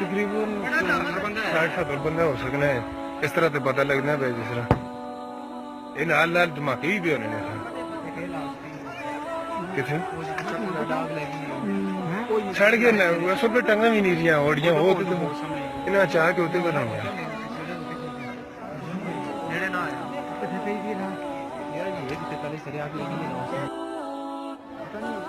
तकरीबन 60-70 बंदा हो सकना है। इस तरह तो पता लगना है जिस तरह ये लाल लाल धमाके भी होने ने किथे छड़ गए ना वैसे पे टंगा भी नहीं रही ओड़ियां हो तो इन्हें चाह के उते बनाऊंगा नेड़े ना आया किथे पे भी ना यार ये किथे पहले सरे आके लगी है पता नहीं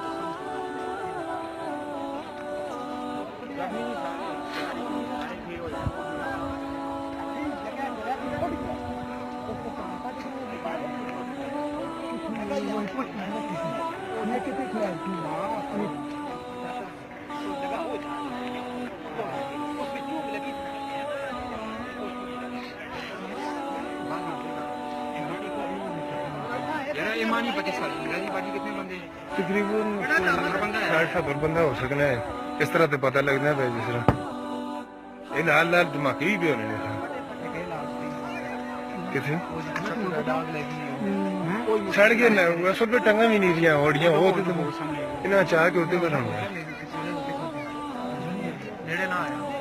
तकरीबन 60-70 बंदा हो सकना है। इस तरह तो पता लगना है जिस तरह ये लाल लाल धमाके भी होने ने किथे छड़ गए ना वैसे पे टंगा भी नहीं रही ओड़ियां हो तो इन्हें चाह के उते बनाऊंगा नेड़े ना आया